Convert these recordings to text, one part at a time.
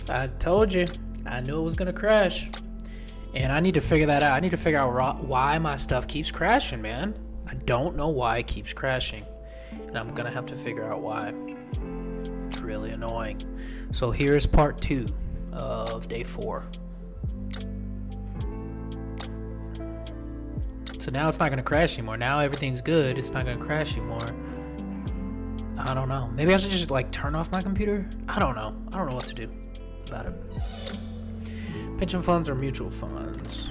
I told you. I knew it was gonna crash. And I need to figure that out. I need to figure out why my stuff keeps crashing, man. I don't know why it keeps crashing. And I'm gonna have to figure out why. It's really annoying. So here's part 2 of day 4. So now it's not gonna crash anymore. Now everything's good. It's not gonna crash anymore. I don't know. Maybe I should just like turn off my computer? I don't know. I don't know what to do about it. Pension funds or mutual funds?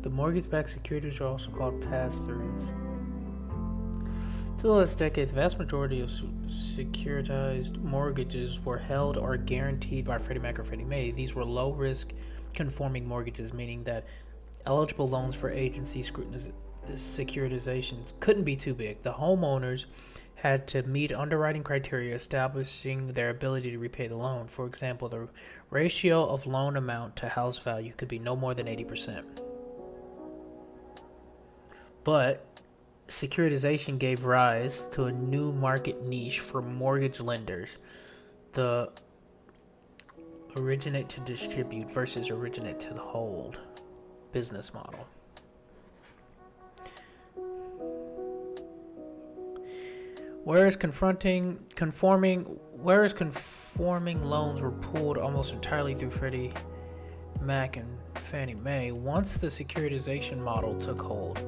The mortgage-backed securities are also called pass-throughs. Till the last decade, the vast majority of securitized mortgages were held or guaranteed by Freddie Mac or Fannie Mae. These were low-risk conforming mortgages, meaning that eligible loans for agency securitizations couldn't be too big. The homeowners had to meet underwriting criteria establishing their ability to repay the loan. For example, the ratio of loan amount to house value could be no more than 80%. But securitization gave rise to a new market niche for mortgage lenders, the originate to distribute versus originate to hold business model. Whereas conforming loans were pooled almost entirely through Freddie Mac and Fannie Mae, once the securitization model took hold,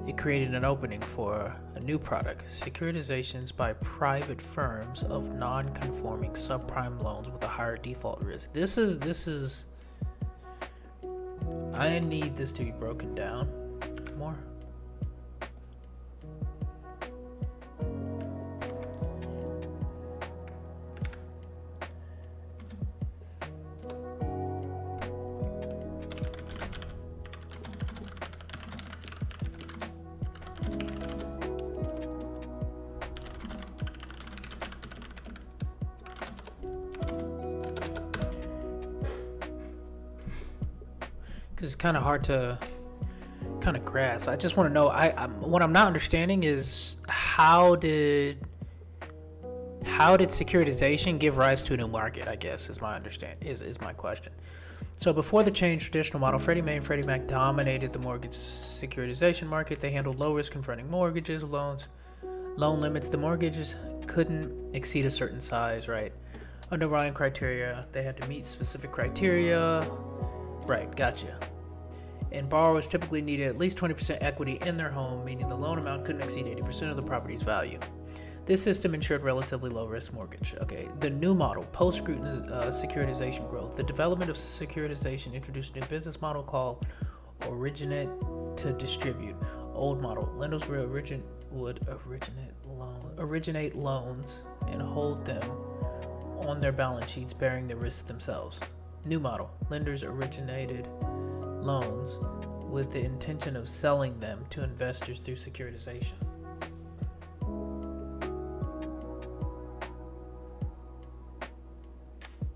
it created an opening for a new product, securitizations by private firms of non-conforming subprime loans with a higher default risk. This is I need this to be broken down more. It's kind of hard to kind of grasp. I just want to know. What I'm not understanding is how did securitization give rise to a new market? I guess is my question. So before the change, traditional model, Freddie Mae and Freddie Mac dominated the mortgage securitization market. They handled low risk confronting mortgages, loan limits. The mortgages couldn't exceed a certain size, right? Underwriting criteria. They had to meet specific criteria. Right, gotcha. And borrowers typically needed at least 20% equity in their home, meaning the loan amount couldn't exceed 80% of the property's value. This system ensured relatively low-risk mortgage. Okay, the new model, post-securitization growth. The development of securitization introduced a new business model called originate to distribute. Old model, lenders would originate loans and hold them on their balance sheets, bearing the risk themselves. New model, lenders originated loans with the intention of selling them to investors through securitization.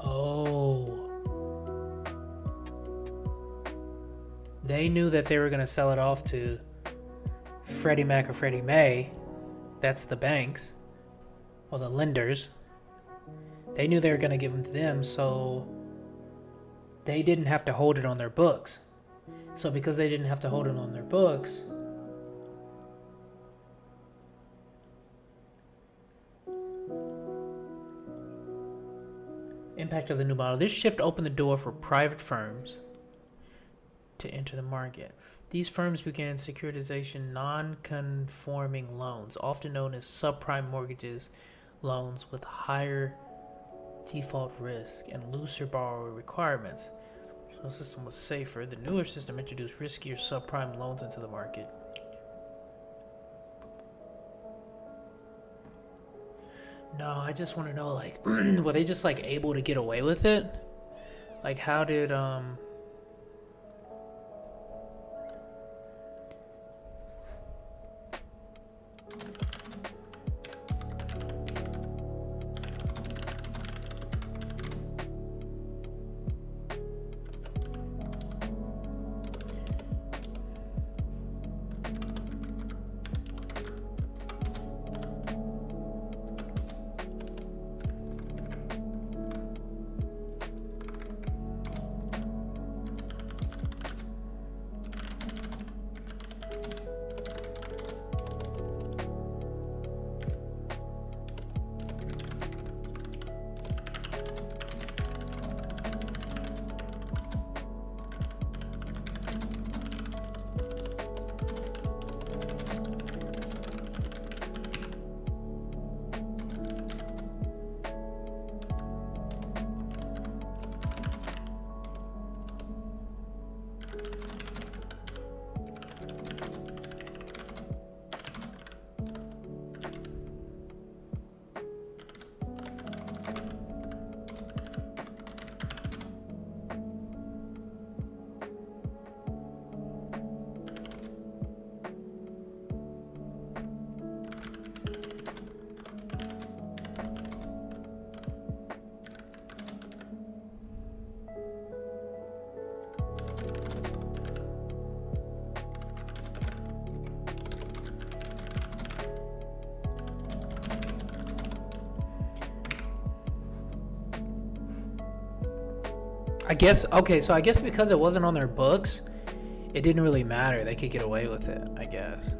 Oh. They knew that they were going to sell it off to Freddie Mac or Freddie Mae. That's the banks or the lenders. They knew they were going to give them to them, so they didn't have to hold it on their books. So because they didn't have to hold it on their books, impact of the new model. This shift opened the door for private firms to enter the market. These firms began securitization non-conforming loans, often known as subprime mortgages, loans with higher default risk and looser borrower requirements. So the system was safer. The newer system introduced riskier subprime loans into the market. No, I just want to know, like, were they just like able to get away with it? Like, how did I guess, okay, so I guess because it wasn't on their books, it didn't really matter. They could get away with it, I guess.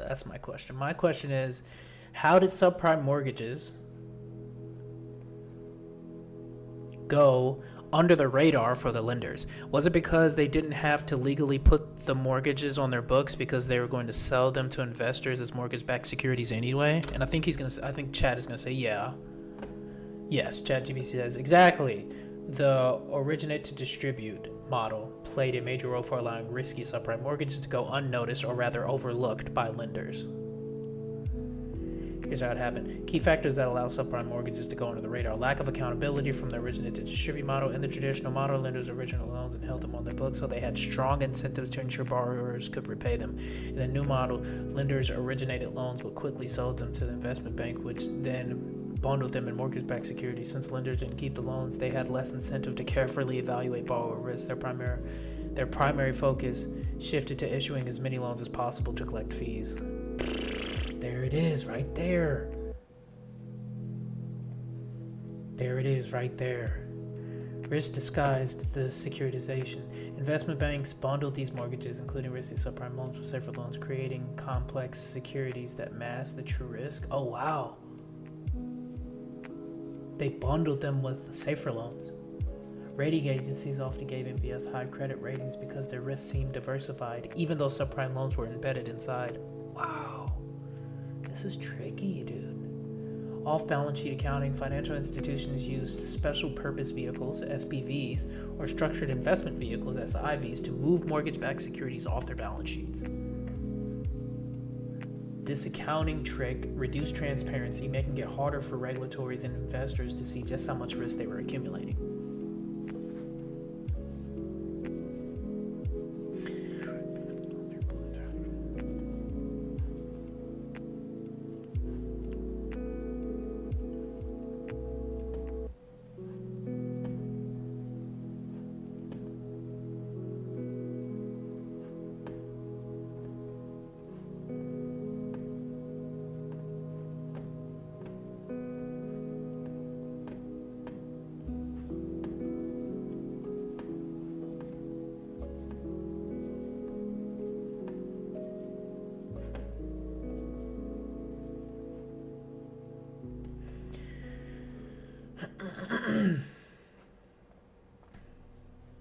That's my question. My question is, how did subprime mortgages go under the radar for the lenders? Was it because they didn't have to legally put the mortgages on their books because they were going to sell them to investors as mortgage-backed securities anyway? And I think Chad is gonna say, yeah. Yes, ChatGPT says exactly. The originate to distribute model played a major role for allowing risky subprime mortgages to go unnoticed, or rather overlooked, by lenders. Here's how it happened. Key factors that allow subprime mortgages to go under the radar: lack of accountability from the originate to distribute model. In the traditional model, lenders original loans and held them on their books, so they had strong incentives to ensure borrowers could repay them. In the new model, lenders originated loans but quickly sold them to the investment bank, which then bundled them in mortgage-backed securities. Since lenders didn't keep the loans, they had less incentive to carefully evaluate borrower risk. Their primary focus shifted to issuing as many loans as possible to collect fees. There it is, right there. There it is, right there. Risk disguised the securitization. Investment banks bundled these mortgages, including risky subprime loans, with safer loans, creating complex securities that mask the true risk. Oh, wow. They bundled them with safer loans. Rating agencies often gave MBS high credit ratings because their risks seemed diversified, even though subprime loans were embedded inside. Wow. This is tricky, dude. Off-balance sheet accounting, financial institutions used special purpose vehicles, SPVs, or structured investment vehicles, SIVs, to move mortgage-backed securities off their balance sheets. This accounting trick reduced transparency, making it harder for regulators and investors to see just how much risk they were accumulating.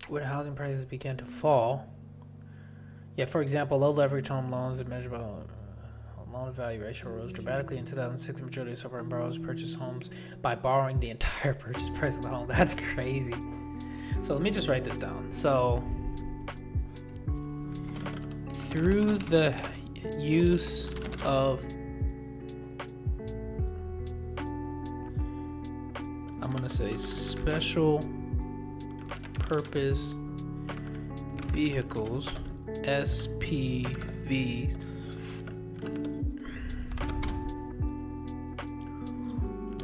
When housing prices began to fall, for example, low leverage home loans that measure by loan value ratio rose dramatically in 2006. The majority of subprime borrowers purchased homes by borrowing the entire purchase price of the home. That's crazy. So let me just write this down. So through the use of, I'm going to say, special purpose vehicles, SPVs,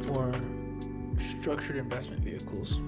or structured investment vehicles.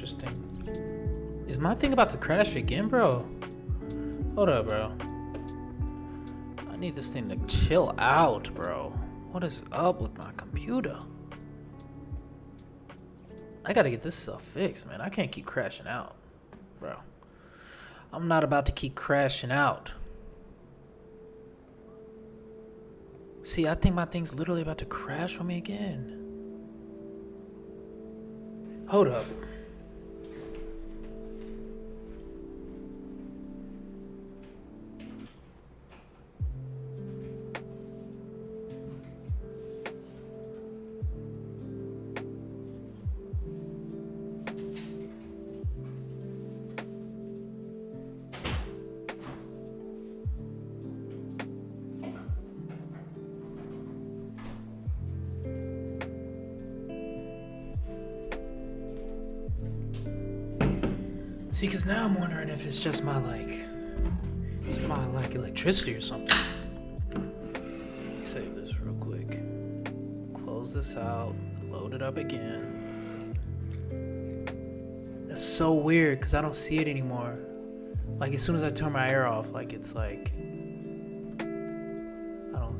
interesting. Is my thing about to crash again, bro? Hold up, bro. I need this thing to chill out, bro. What is up with my computer? I gotta get this stuff fixed, man. I can't keep crashing out, bro. I'm not about to keep crashing out. See, I think my thing's literally about to crash on me again. Hold up. See, because now I'm wondering if it's just my, electricity or something. Let me save this real quick. Close this out. Load it up again. That's so weird, because I don't see it anymore. Like, as soon as I turn my air off, I don't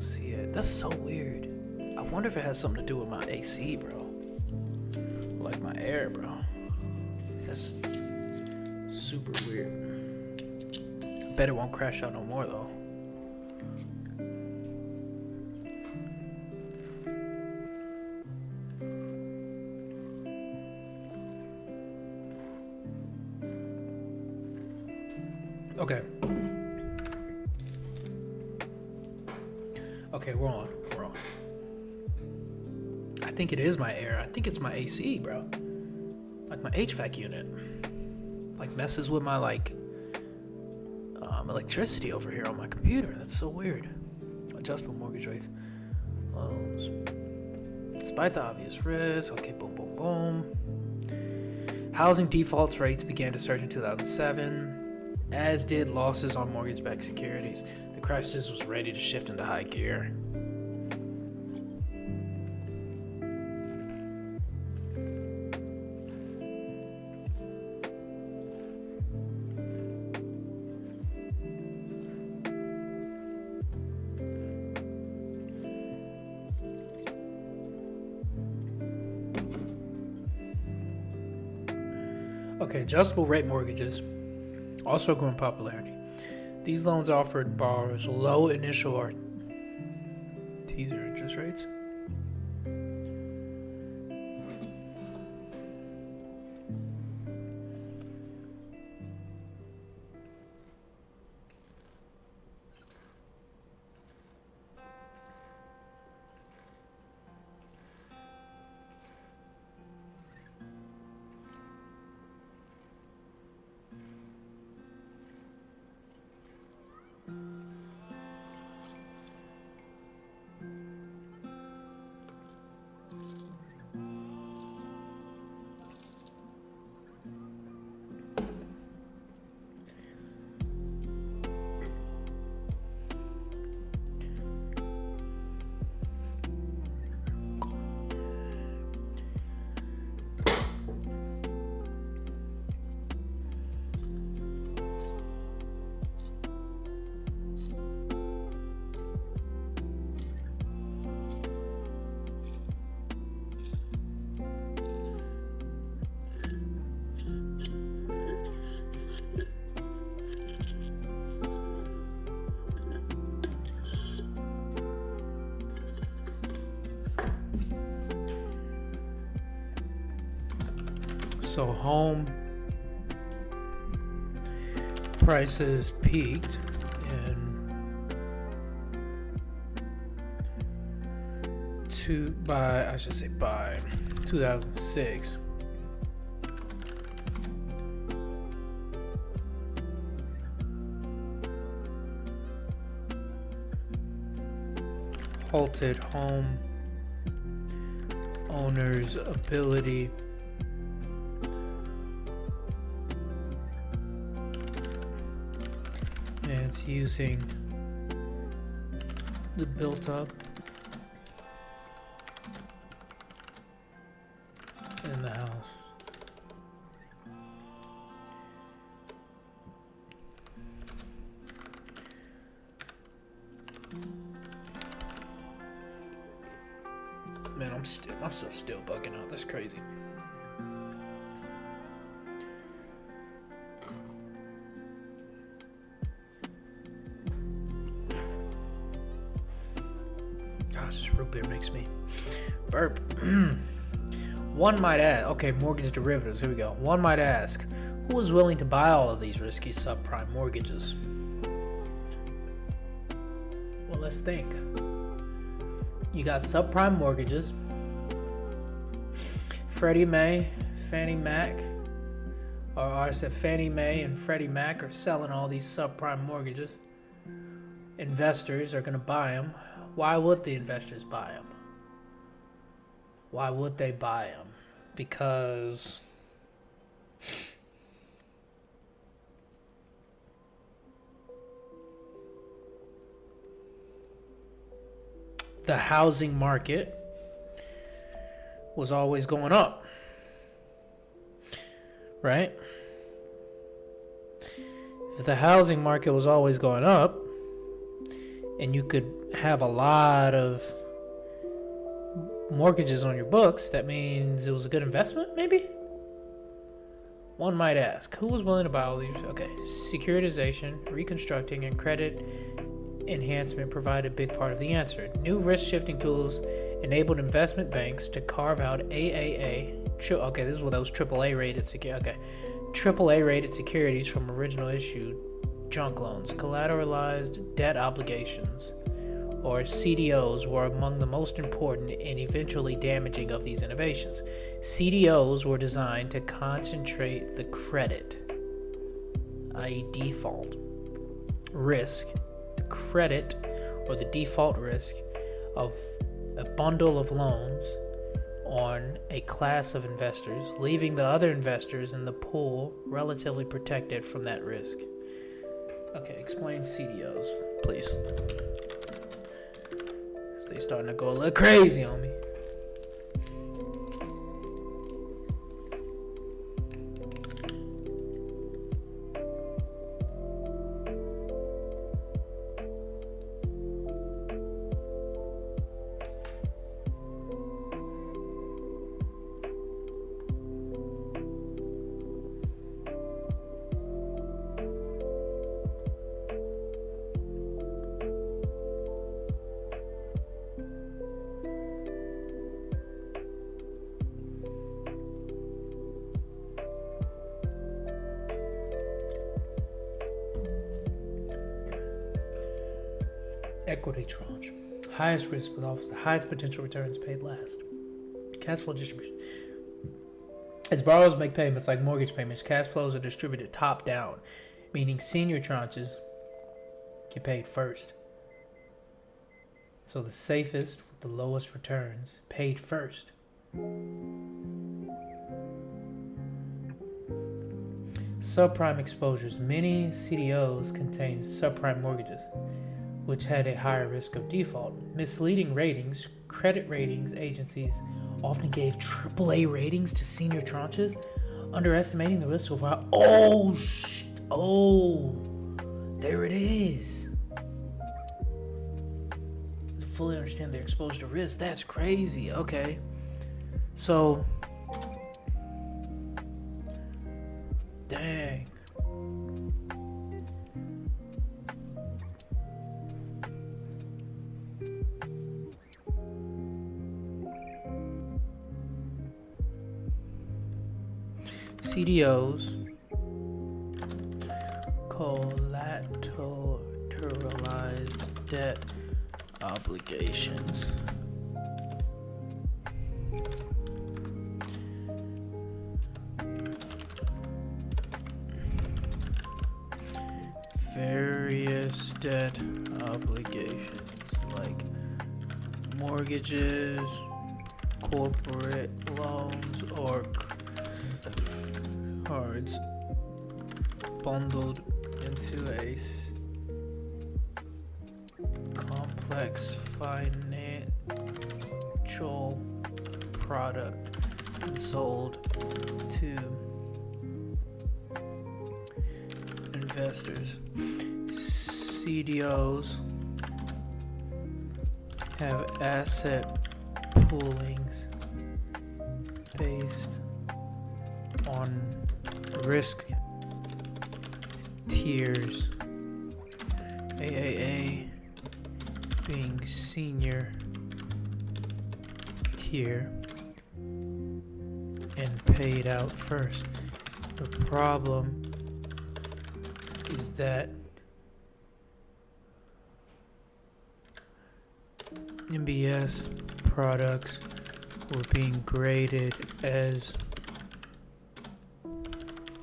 see it. That's so weird. I wonder if it has something to do with my AC, bro. Like my air, bro. That's super weird. I bet it won't crash out no more though. Okay. Okay, we're on. I think it is my air. I think it's my AC, bro. Like my HVAC unit. Like messes with my electricity over here on my computer. That's so weird. Adjustable mortgage rates, loans. Despite the obvious risk, okay, boom, boom, boom. Housing defaults rates began to surge in 2007, as did losses on mortgage-backed securities. The crisis was ready to shift into high gear. Okay, adjustable rate mortgages also grew in popularity. These loans offered borrowers low initial or teaser interest rates. So home prices peaked by 2006. Halted home owners' ability using the built up in the house. Man, my stuff's still bugging out. That's crazy. Gosh, this root beer makes me burp. One might ask, okay, mortgage derivatives, here we go. One might ask, who is willing to buy all of these risky subprime mortgages? Well, let's think. You got subprime mortgages. Freddie Mae, Fannie Mac, or I said Fannie Mae and Freddie Mac are selling all these subprime mortgages. Investors are going to buy them. Why would the investors buy them? Why would they buy them? Because the housing market was always going up, right? If the housing market was always going up and you could have a lot of mortgages on your books, that means it was a good investment, maybe? One might ask, who was willing to buy all these? Okay, securitization, reconstructing, and credit enhancement provide a big part of the answer. New risk-shifting tools enabled investment banks to carve out okay, this is what those AAA rated securities from original issue junk loans. Collateralized debt obligations, or CDOs, were among the most important and eventually damaging of these innovations. CDOs were designed to concentrate the credit, i.e. default risk, the credit or the default risk of a bundle of loans on a class of investors, leaving the other investors in the pool relatively protected from that risk. Okay, explain CDOs, please. They starting to go a little crazy on me. Equity tranche. Highest risk but offers the highest potential returns, paid last. Cash flow distribution. As borrowers make payments like mortgage payments, cash flows are distributed top down, meaning senior tranches get paid first. So the safest with the lowest returns paid first. Subprime exposures. Many CDOs contain subprime mortgages, which had a higher risk of default. Misleading ratings. Credit ratings agencies often gave AAA ratings to senior tranches, underestimating the risk of there it is. To fully understand their exposure to risk. That's crazy. Okay. So, dang. CDOs, collateralized debt obligations. Various debt obligations like mortgages, corporate loans, or cards bundled into a complex financial product and sold to investors. CDOs have asset poolings based on risk tiers, AAA being senior tier and paid out first. The problem is that MBS products were being graded as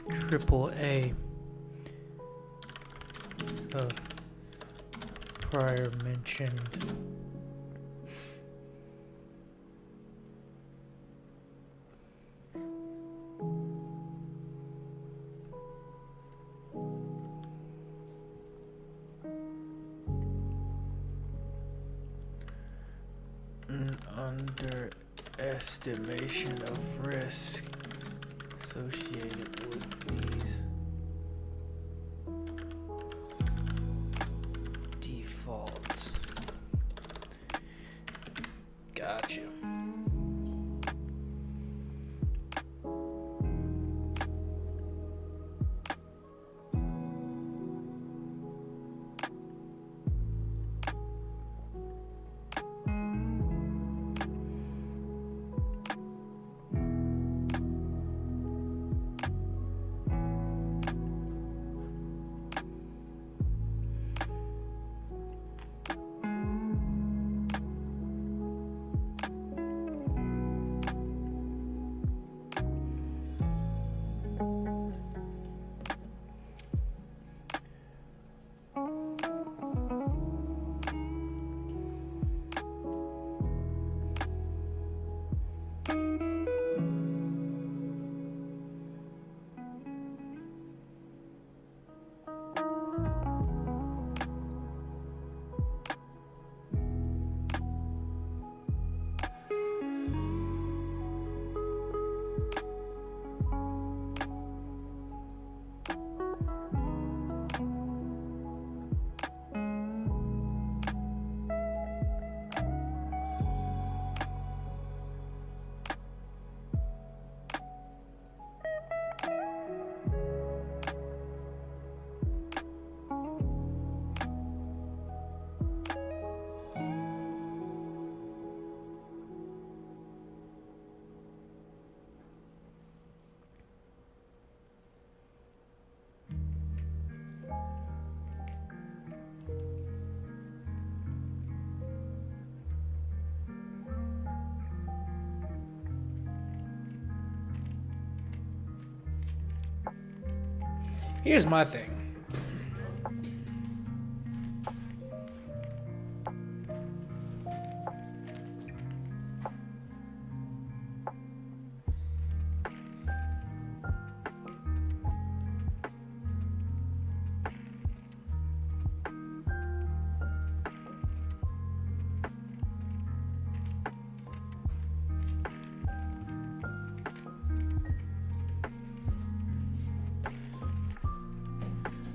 AAA. So, prior mentioned an underestimation of risk associated with these defaults. Got you. Here's my thing.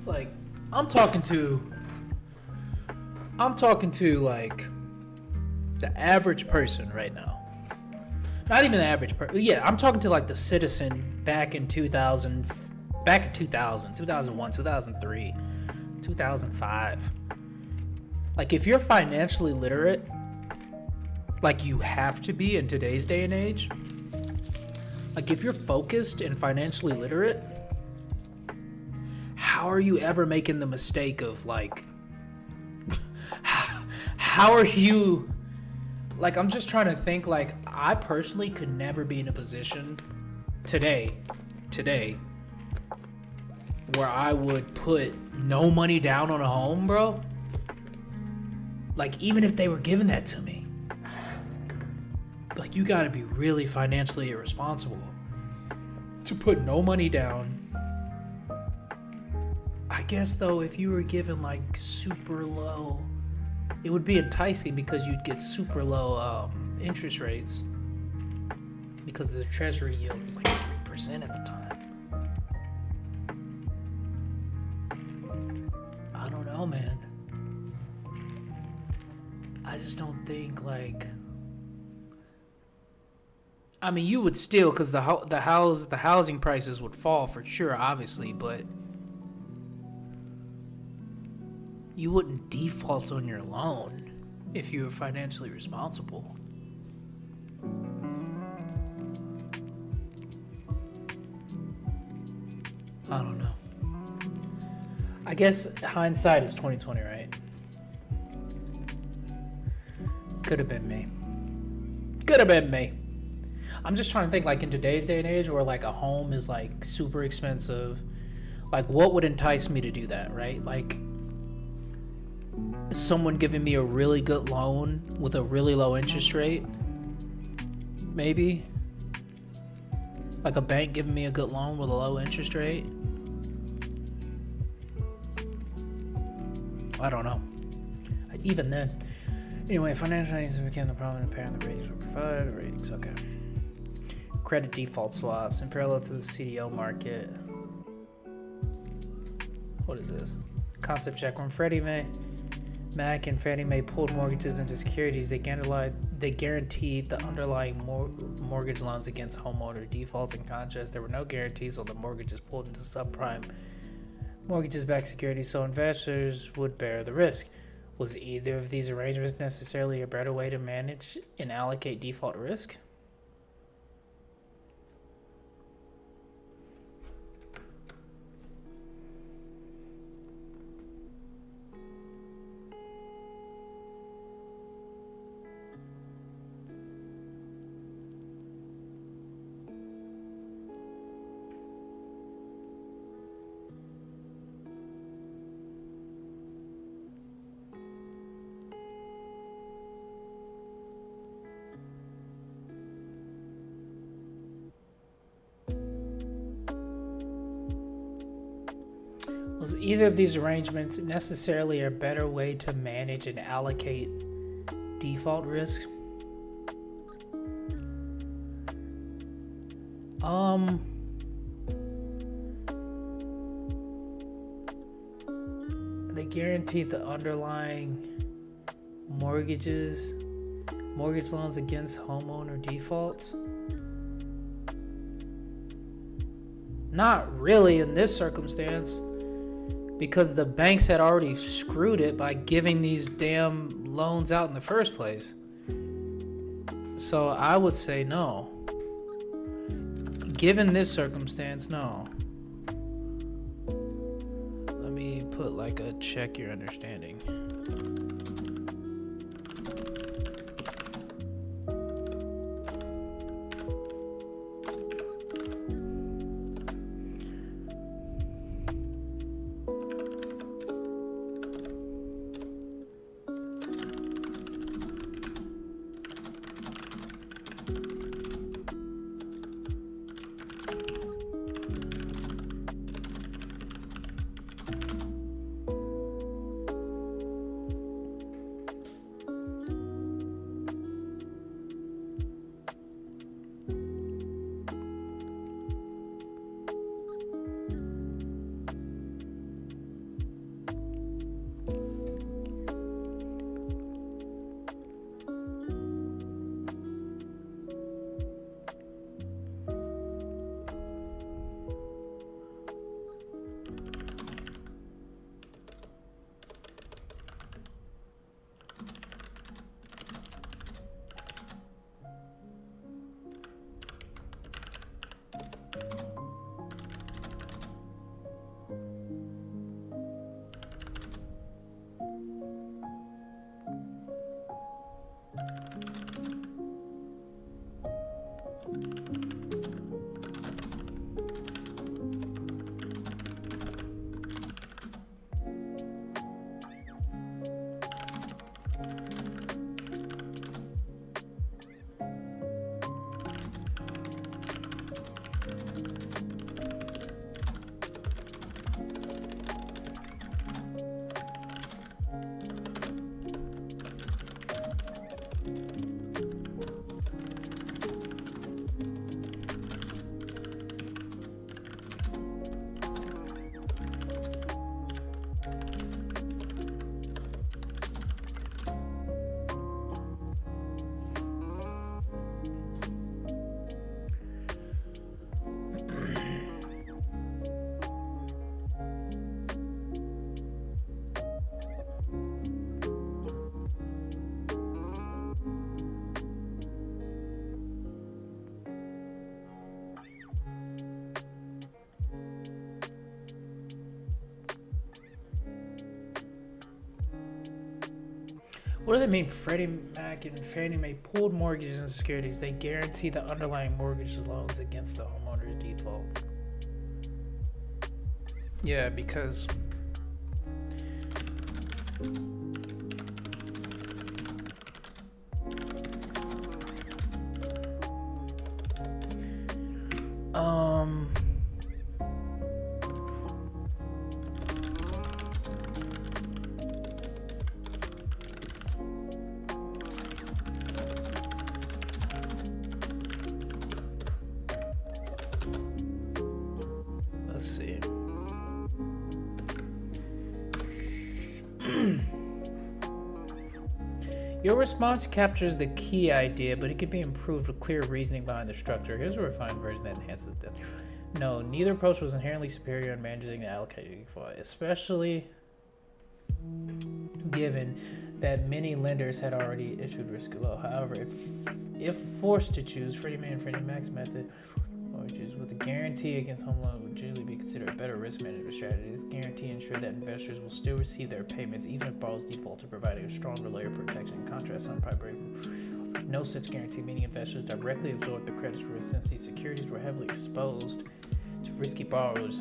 Like, I'm talking to like the average person right now. Not even the average person. Yeah, I'm talking to like the citizen back in 2000, 2001, 2003, 2005. Like, if you're financially literate, like you have to be in today's day and age, like if you're focused and financially literate, how are you ever making the mistake of like, how are you, like, I'm just trying to think, like, I personally could never be in a position today, where I would put no money down on a home, bro. Like, even if they were giving that to me, like, you gotta be really financially irresponsible to put no money down. I guess, though, if you were given, like, super low, it would be enticing because you'd get super low interest rates because the treasury yield was like 3% at the time. I don't know, man. I just don't think, like, I mean, you would still, because the housing prices would fall for sure, obviously, but you wouldn't default on your loan if you were financially responsible. I don't know. I guess hindsight is 2020, right? Could have been me. Could have been me. I'm just trying to think, like, in today's day and age where like a home is like super expensive, like what would entice me to do that, right? Like someone giving me a really good loan with a really low interest rate, maybe. Like a bank giving me a good loan with a low interest rate. I don't know. Even then. Anyway, financial agencies became the prominent pair in the ratings were provided. Ratings, okay. Credit default swaps in parallel to the CDO market. What is this? Concept check. When Freddie Mac and Fannie Mae pulled mortgages into securities, they guaranteed the underlying mortgage loans against homeowner defaults. In contrast, there were no guarantees on the mortgages pulled into subprime mortgages-backed securities, so investors would bear the risk. Was either of these arrangements necessarily a better way to manage and allocate default risk? Was either of these arrangements necessarily a better way to manage and allocate default risk? They guaranteed the underlying mortgage loans against homeowner defaults. Not really in this circumstance, because the banks had already screwed it by giving these damn loans out in the first place. So I would say no. Given this circumstance, no. Let me put like a check your understanding. What do they mean? Freddie Mac and Fannie Mae pooled mortgages and securities. They guarantee the underlying mortgage loans against the homeowner's default. Yeah, because let's see. Your response captures the key idea, but it can be improved with clear reasoning behind the structure. Here's a refined version that enhances depth. No, neither approach was inherently superior in managing the allocated default, especially given that many lenders had already issued risk low. However, if forced to choose, Freddie Mae and Freddie Mac's method, which is with a guarantee against home loan, would usually be considered a better risk management strategy. This guarantee ensures that investors will still receive their payments even if borrowers default, providing a stronger layer of protection. In contrast, some primary no such guarantee, meaning investors directly absorb the credit risk since these securities were heavily exposed to risky borrowers.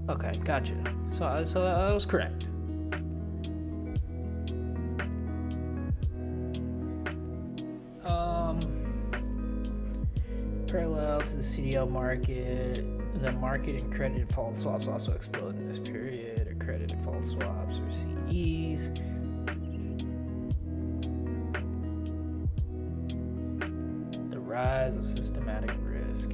Okay, gotcha. So that was correct. Parallel to the CDL market, the market in credit default swaps also exploded in this period, or credit default swaps, or CDs. The rise of systematic risk.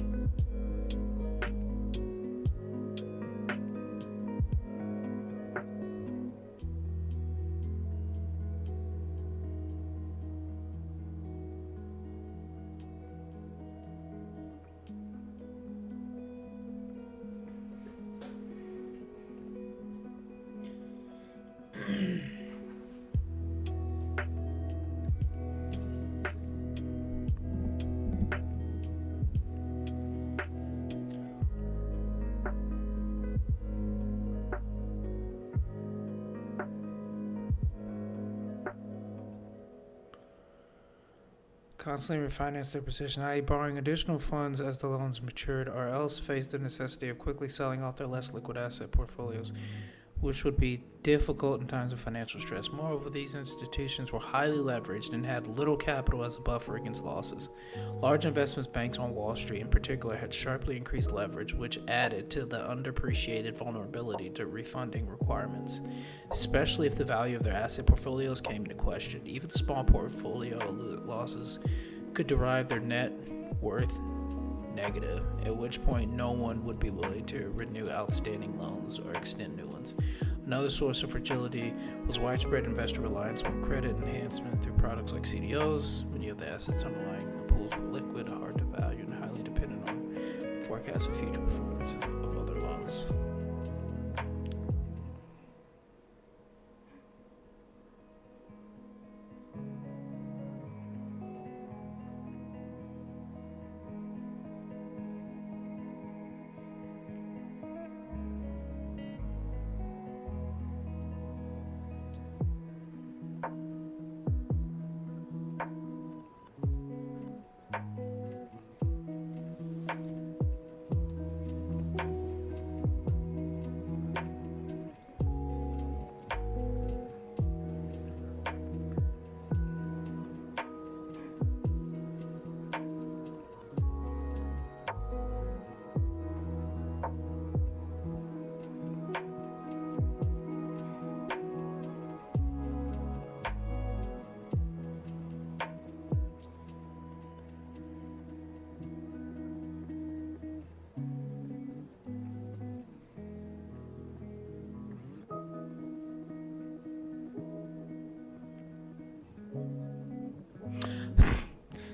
Constantly refinance their position, i.e. borrowing additional funds as the loans matured, or else face the necessity of quickly selling off their less liquid asset portfolios, which would be difficult in times of financial stress. Moreover, these institutions were highly leveraged and had little capital as a buffer against losses. Large investment banks on Wall Street in particular had sharply increased leverage, which added to the underappreciated vulnerability to refunding requirements, especially if the value of their asset portfolios came into question. Even small portfolio losses could derive their net worth negative, at which point no one would be willing to renew outstanding loans or extend new ones. Another source of fragility was widespread investor reliance on credit enhancement through products like CDOs. Many of the assets underlying the pools were liquid, hard to value, and highly dependent on forecasts of future performances of other loans.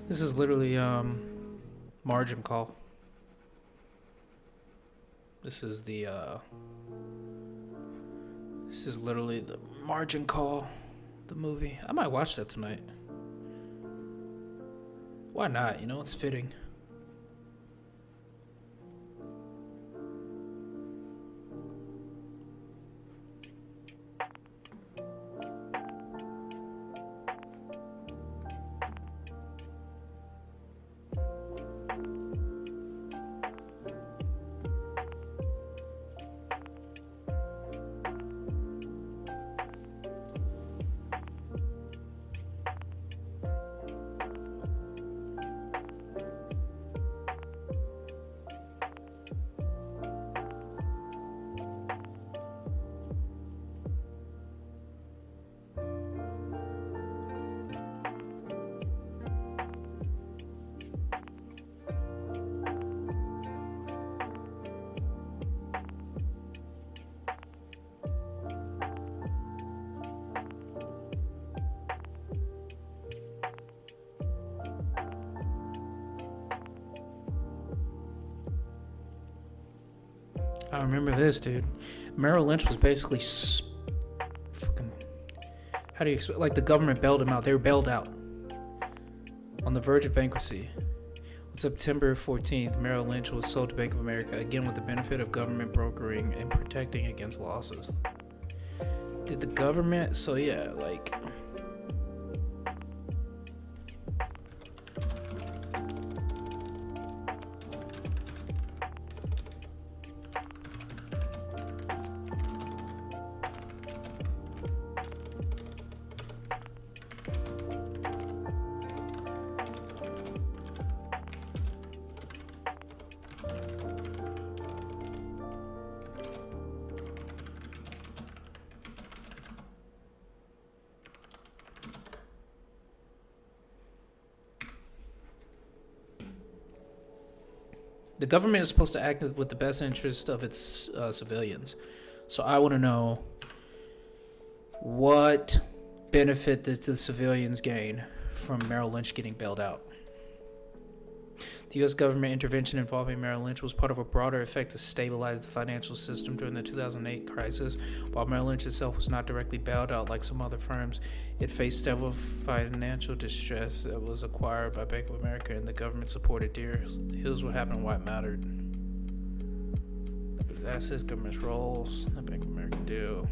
This is literally margin call. This is this is literally the Margin Call, the movie. I might watch that tonight. Why not? It's fitting. I remember this, dude. Merrill Lynch was basically fucking. How do you explain? Like the government bailed him out. They were bailed out on the verge of bankruptcy. On September 14th, Merrill Lynch was sold to Bank of America, again with the benefit of government brokering and protecting against losses. Did the government? So yeah, like. The government is supposed to act with the best interest of its civilians. So I want to know what benefit did the civilians gain from Merrill Lynch getting bailed out? The U.S. government intervention involving Merrill Lynch was part of a broader effort to stabilize the financial system during the 2008 crisis. While Merrill Lynch itself was not directly bailed out like some other firms, it faced several financial distress that was acquired by Bank of America and the government-supported deals. Here's what happened and why it mattered. Liquid assets, government's roles, the Bank of America deal.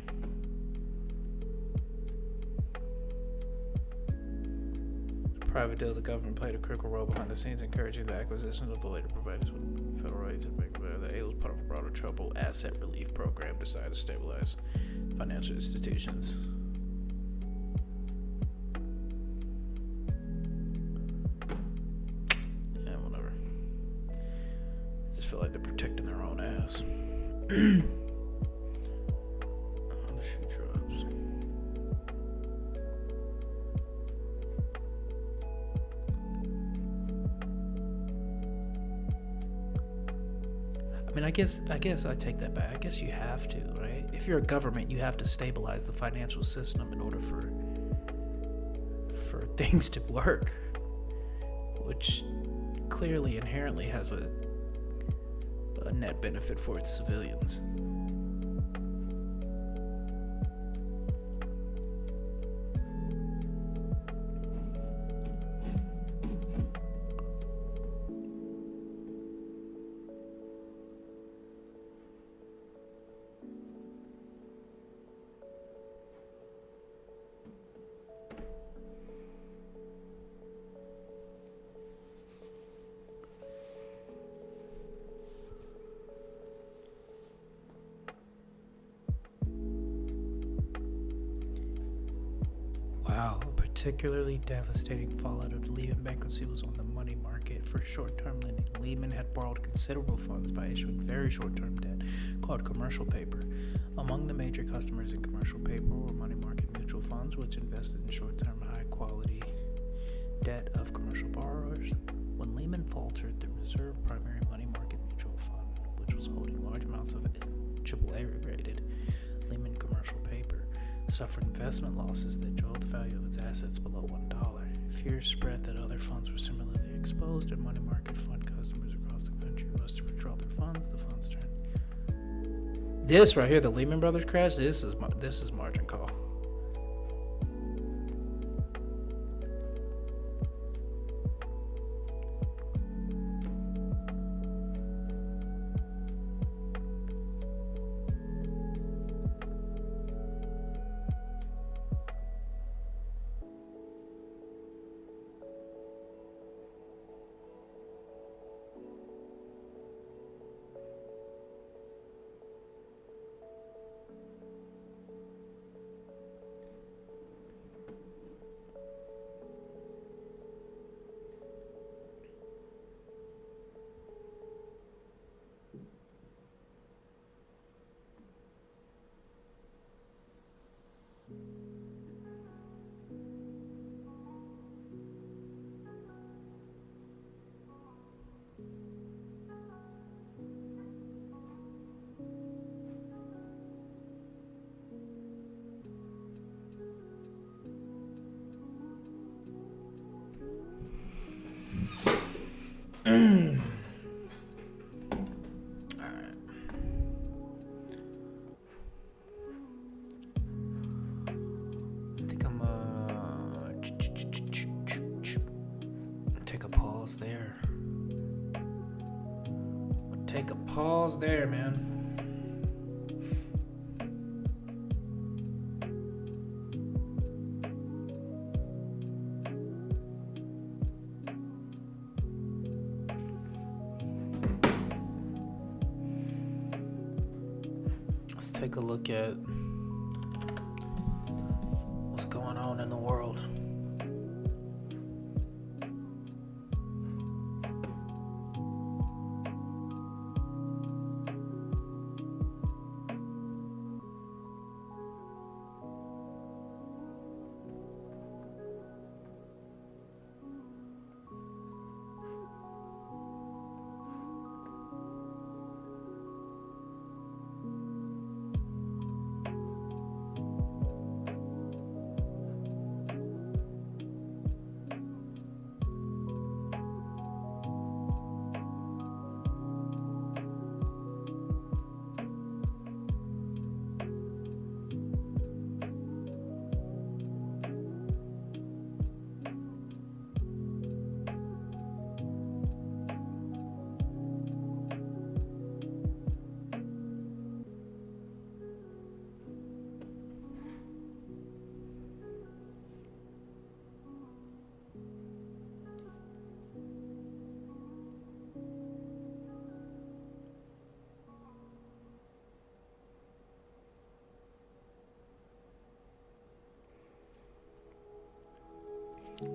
Private deal, the government played a critical role behind the scenes, encouraging the acquisition of the later providers with federal aid to Bank of America. The aid was part of a broader troubled asset relief program designed to stabilize financial institutions. Yeah, whatever. I just feel like they're protecting their own ass. The shoe drops. I mean, I guess I take that back. I guess you have to, right? If you're a government, you have to stabilize the financial system in order for things to work, which clearly inherently has a net benefit for its civilians. Wow, a particularly devastating fallout of the Lehman bankruptcy was on the money market for short-term lending. Lehman had borrowed considerable funds by issuing very short-term debt called commercial paper. Among the major customers in commercial paper were money market mutual funds, which invested in short-term, high-quality debt of commercial borrowers. When Lehman faltered, the Reserve Primary Money Market Mutual Fund, which was holding large amounts of AAA-rated Lehman commercial paper, suffered investment losses that drove the value of its assets below $1. Fears spread that other funds were similarly exposed, and money market fund customers across the country rushed to withdraw their funds. The funds turned This right here, the Lehman Brothers crash. This is margin call. Take a pause there, man. Let's take a look at what's going on in the world.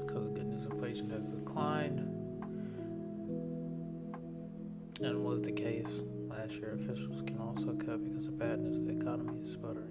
Good news, inflation has declined, and was the case last year. Officials can also cut because of bad news. The economy is sputtering.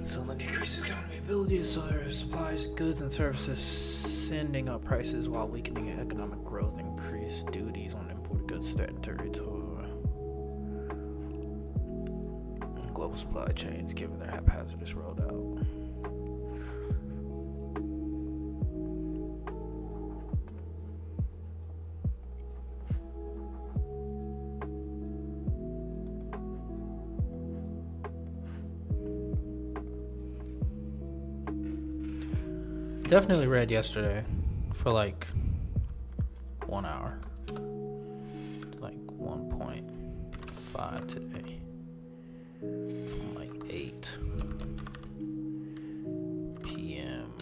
So the decreases economy ability to sell supplies, goods, and services, sending up prices while weakening economic growth, increased duties on imported goods to that territory. Global supply chains, given their haphazardous rollout. Definitely read yesterday for like 1 hour, like 1.5 today, from like 8 p.m.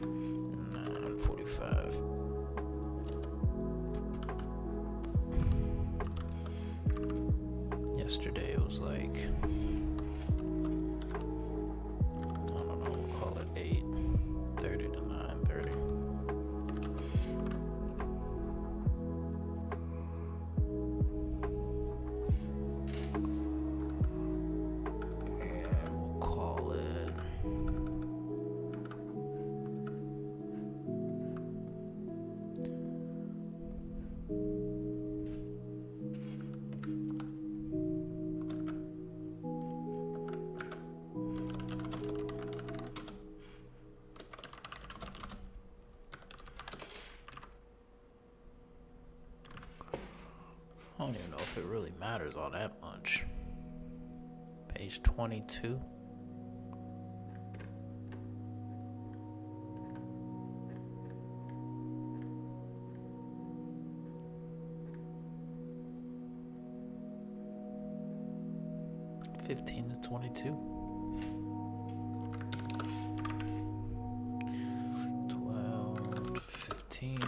9:45. Yesterday it was like, don't even know if it really matters all that much. Page 22. $15 to $22. 12 to 15.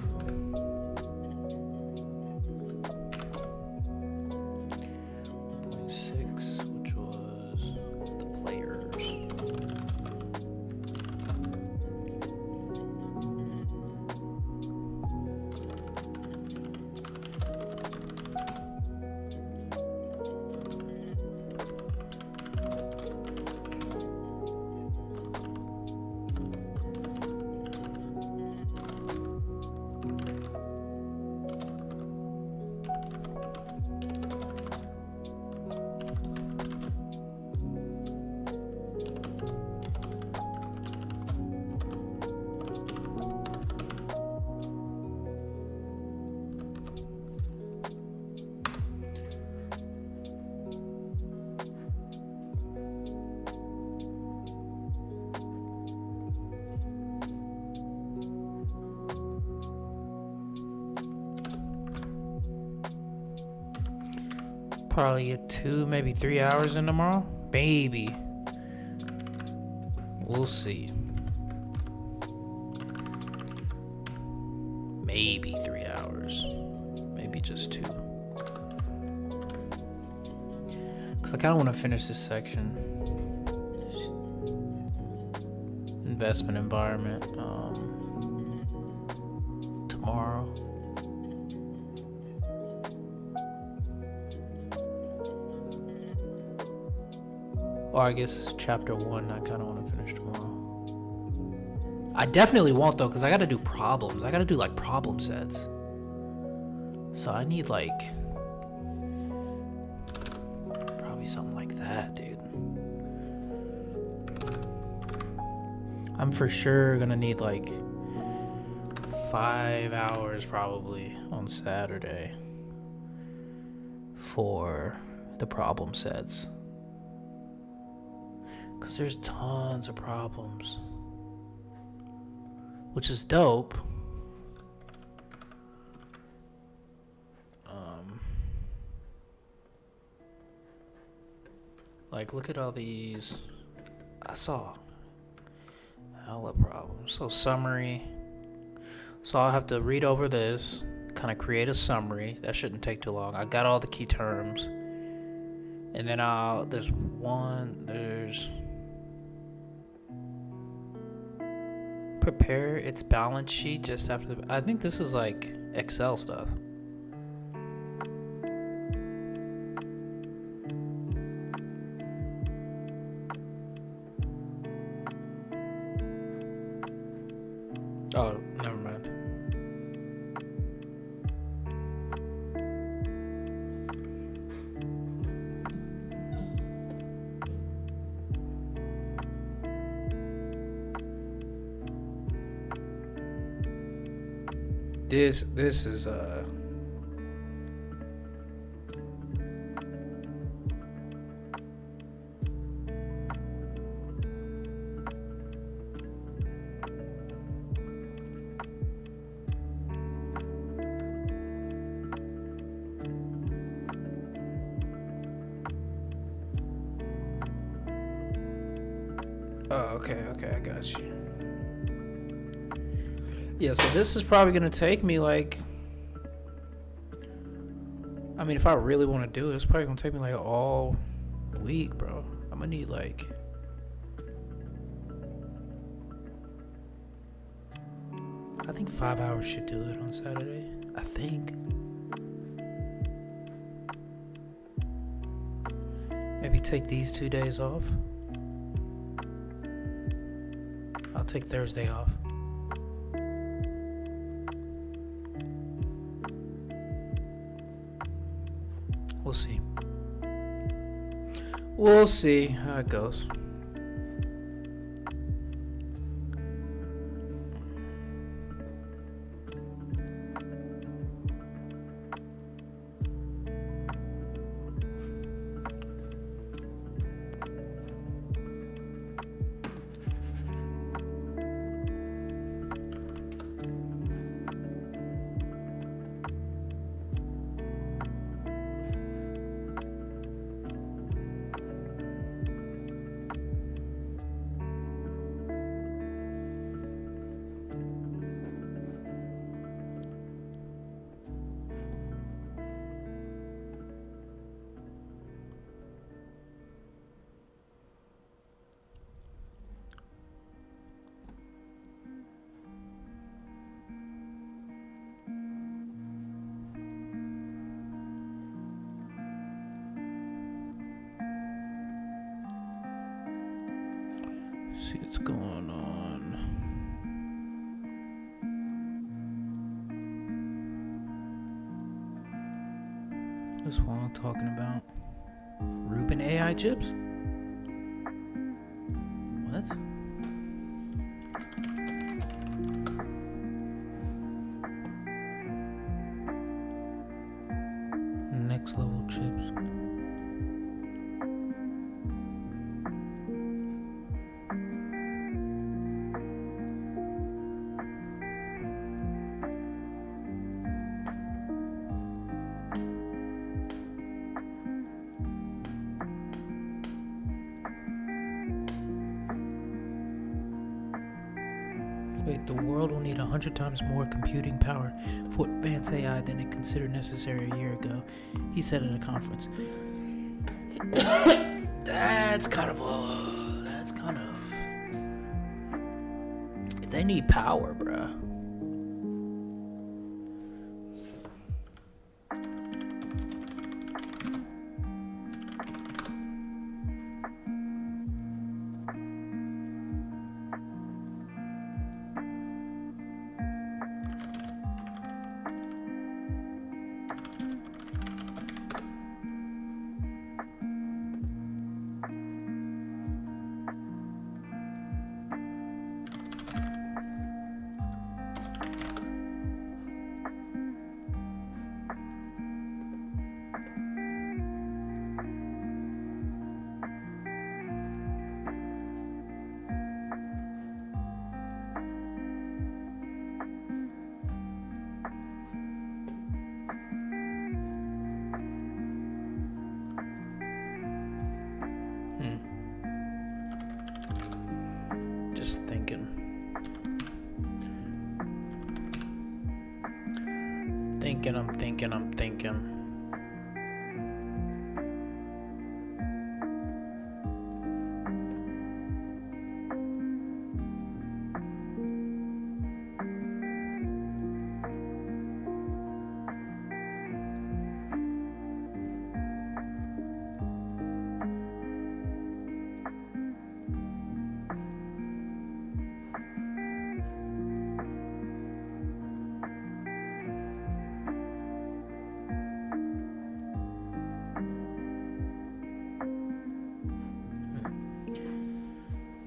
0.6, which was the players. Probably get 2, maybe 3 hours in tomorrow. Maybe. We'll see. Maybe 3 hours. Maybe just 2. Because I kind of want to finish this section. Investment environment. Tomorrow. Or I guess chapter 1 I kind of want to finish tomorrow. I definitely won't though, because I got to do problems. I got to do like problem sets. So I need like probably something like that, dude. I'm for sure gonna need like 5 hours probably on Saturday for the problem sets. Because there's tons of problems. Which is dope. Like, look at all these. I saw hella problems. So, summary. So, I'll have to read over this, kind of create a summary. That shouldn't take too long. I got all the key terms. And then there's prepare its balance sheet just after I think this is like Excel stuff. Oh, never mind. This is oh, okay, I got you. Yeah, so this is probably gonna take me like, I mean, if I really want to do it, it's probably gonna take me like all week, bro. I'm gonna need like, I think 5 hours should do it on Saturday. I think. Maybe take these 2 days off. I'll take Thursday off. We'll see. We'll see how it goes. see what's going on. What's Wong talking about? Rubin AI chips? What? Next level chips. Wait, the world will need 100 times more computing power for advanced AI than it considered necessary a year ago, he said at a conference. That's kind of. If they need power, bruh. Just thinking. I'm thinking.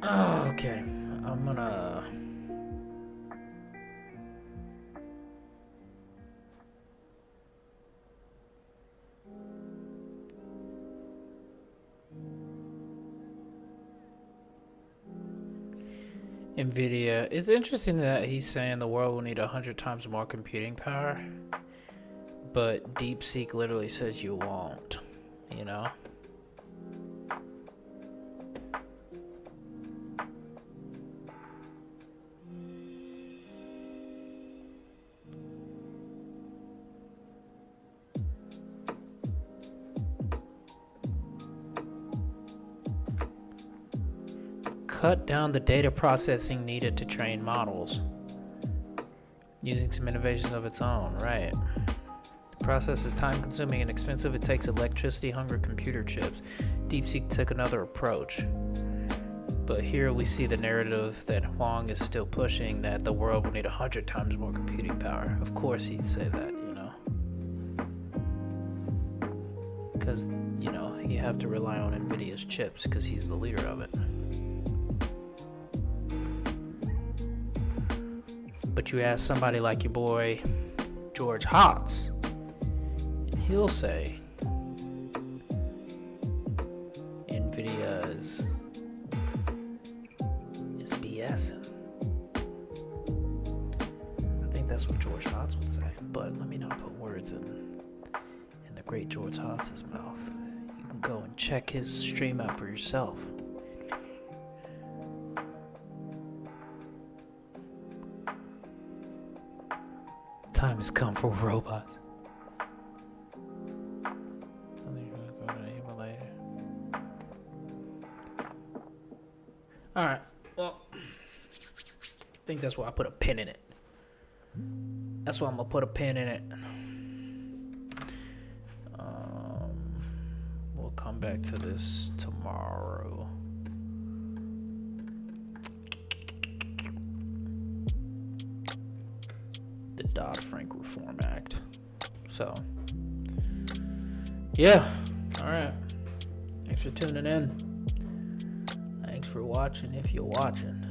Oh, okay. I'm gonna. NVIDIA. It's interesting that he's saying the world will need 100 times more computing power, but DeepSeek literally says you won't, you know? Cut down the data processing needed to train models. Using some innovations of its own, right. The process is time consuming and expensive. It takes electricity-hungry computer chips. DeepSeek took another approach. But here we see the narrative that Huang is still pushing, that the world will need 100 times more computing power. Of course he'd say that, you know. Because, you know, you have to rely on NVIDIA's chips because he's the leader of it. But you ask somebody like your boy George Hotz, and he'll say NVIDIA is BSing. I think that's what George Hotz would say, but let me not put words in the great George Hotz's mouth. You can go and check his stream out for yourself. Time has come for robots. I think we're gonna go to Eva later. Alright, well, I think that's why I put a pin in it. That's why I'm gonna put a pin in it. We'll come back to this tomorrow. Dodd-Frank Reform Act. So, yeah. All right. Thanks for tuning in. Thanks for watching if you're watching.